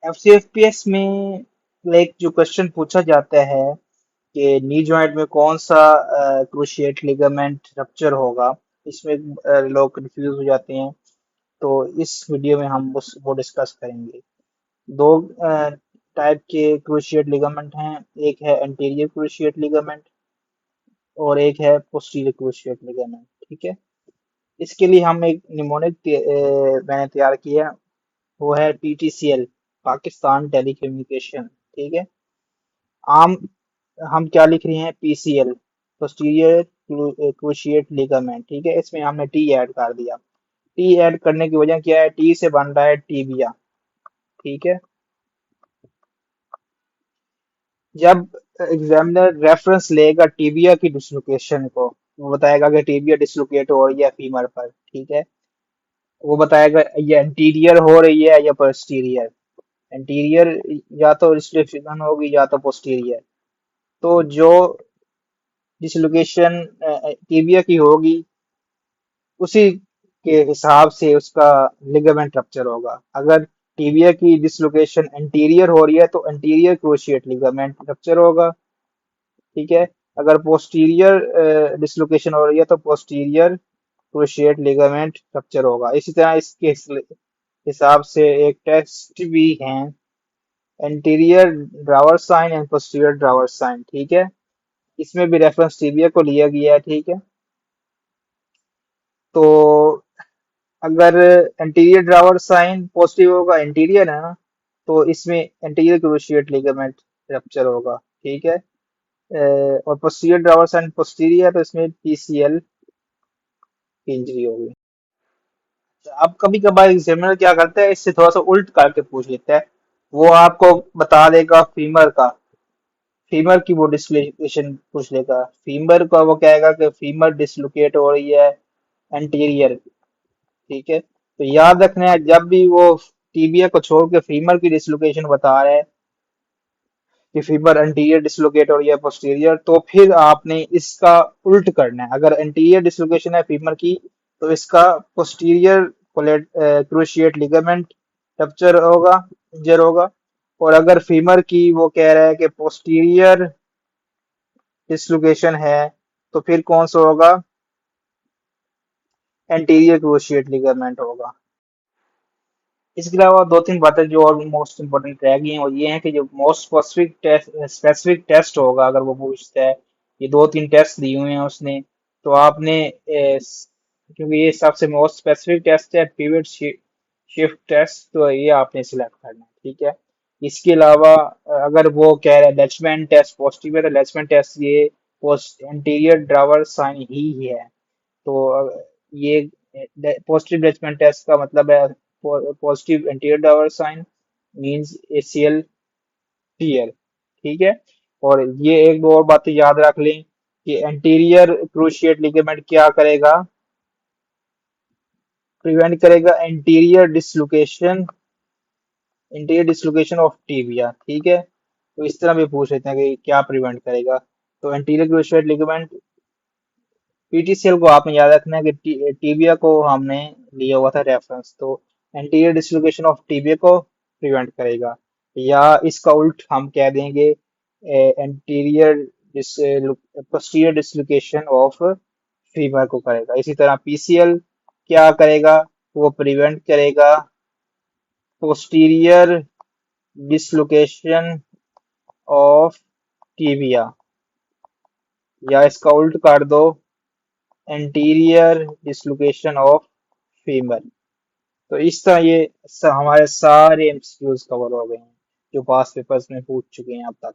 एफसीएफपीएस में लाइक जो क्वेश्चन पूछा जाता है कि नी जॉइंट में कौन सा क्रूशिएट लिगामेंट रप्चर होगा, इसमें लोग कंफ्यूज हो जाते हैं। तो इस वीडियो में हम उस वो डिस्कस करेंगे। दो टाइप के क्रूशिएट लिगामेंट हैं, एक है एंटीरियर क्रूशिएट लिगामेंट और एक है पोस्टीरियर क्रूशिएट लिगामेंट। ठीक है, इसके लिए हम एक निमोनिक मैंने तैयार किया, वो है पीटीसीएल, पाकिस्तान टेलीकम्युनिकेशन। ठीक है, आम हम क्या लिख रहे हैं, पीसीएल, पोस्टीरियर क्रूशिएट लिगामेंट। ठीक है, इसमें हमने टी ऐड कर दिया। टी ऐड करने की वजह क्या है, टी से बन रहा है टीबिया। ठीक है, जब एग्जामिनर रेफरेंस लेगा टीबिया की डिसलोकेशन को, वो बताएगा कि टीबिया डिसलोकेट हो रही है फीमर पर। ठीक है, वो बताएगा ये एंटीरियर हो रही है या पोस्टीरियर। एंटीरियर या तो डिसलोकेशन होगी या तो पोस्टीरियर। तो जो डिसलोकेशन टीबिया की होगी, उसी के हिसाब से उसका लिगामेंट रप्चर होगा। अगर टीबिया की डिसलोकेशन एंटीरियर हो रही है तो एंटीरियर क्रूशिएट लिगामेंट रप्चर होगा। ठीक है, अगर पोस्टीरियर डिसलोकेशन हो रही है तो पोस्टीरियर क्रूशिएट लिगामेंट रप्चर होगा। इसी तरह इसके हिसाब से एक टेस्ट भी है, anterior drawer sign and posterior drawer sign. ठीक है, इसमें भी रेफरेंस टीबिया को लिया गया है। ठीक है, तो अगर एंटीरियर ड्रावर साइन पॉजिटिव होगा, इंटीरियर है ना, तो इसमें एंटीरियर क्रूशिएट लिगामेंट रप्चर होगा। ठीक है, और पोस्टीरियर ड्रावर साइन पोस्टीरियर है तो इसमें पीसीएल की इंजरी होगी। अब कभी कभार एग्जामिनर क्या करता है, इससे थोड़ा सा उल्ट करके पूछ लेता है। वो आपको बता देगा फीमर का, फीमर की वो डिसलोकेशन पूछ लेगा। फीमर का वो कहेगा कि फीमर डिसलोकेट हो रही है एंटीरियर। ठीक है, तो याद रखना है जब भी वो टीबिया को छोड़ के फीमर की डिसलोकेशन बता रहे हैं कि फीमर एंटीरियर डिसलोकेट और या पोस्टीरियर, तो फिर आपने इसका उल्ट करना है। अगर एंटीरियर डिसलोकेशन है फीमर की, तो इसका पोस्टीरियर क्रूशिएट लिगामेंट रप्चर होगा, इंजर होगा। और अगर फीमर की वो कह रहा है कि पोस्टीरियर डिसलोकेशन है, तो फिर कौन सा होगा, एंटीरियर क्रूशिएट लिगामेंट होगा। इसके अलावा दो तीन बातें जो और मोस्ट इम्पोर्टेंट रह गई हैं, और ये है कि जो मोस्ट स्पेसिफिक टेस्ट होगा, अगर वो पूछता है, ये दो तीन टेस्ट दिए हुए हैं उसने, तो आपने क्योंकि ये सबसे मोस्ट स्पेसिफिक टेस्ट है, पिवट शिफ्ट टेस्ट, तो ये आपने सिलेक्ट करना है। ठीक है, इसके अलावा अगर वो कह रहा है लैचमैन टेस्ट पॉजिटिव है, तो लैचमैन टेस्ट ये पोस्ट एंटीरियर ड्रावर साइन ही है। तो ये पॉजिटिव लैचमैन टेस्ट का मतलब है positive anterior drawer sign means ACL TL. ठीक है, और ये एक दो और बातें याद रख लें कि एंटीरियर क्रूशिएट लिगामेंट क्या करेगा, प्रिवेंट करेगा इंटीरियर डिसलोकेशन ऑफ टीबिया। ठीक है, तो इस तरह भी पूछ लेते हैं कि क्या प्रिवेंट करेगा। तो एंटीरियर क्रूशिएट लिगामेंट, पीटीसीएल को आपने याद रखना है कि टीबिया को हमने लिया हुआ था रेफरेंस, तो एंटीरियर डिसलोकेशन ऑफ टीबिया को प्रिवेंट करेगा। या इसका उल्ट हम कह देंगे anterior posterior dislocation of femur को करेगा। इसी तरह पीसीएल क्या करेगा, वो प्रिवेंट करेगा पोस्टीरियर डिसलोकेशन ऑफ टीबिया, या इसका उल्ट कर दो, एंटीरियर डिसलोकेशन ऑफ फीमर। तो इस तरह ये हमारे सारे एमसीक्यूज कवर हो गए हैं जो पास पेपर्स में पूछ चुके हैं अब तक।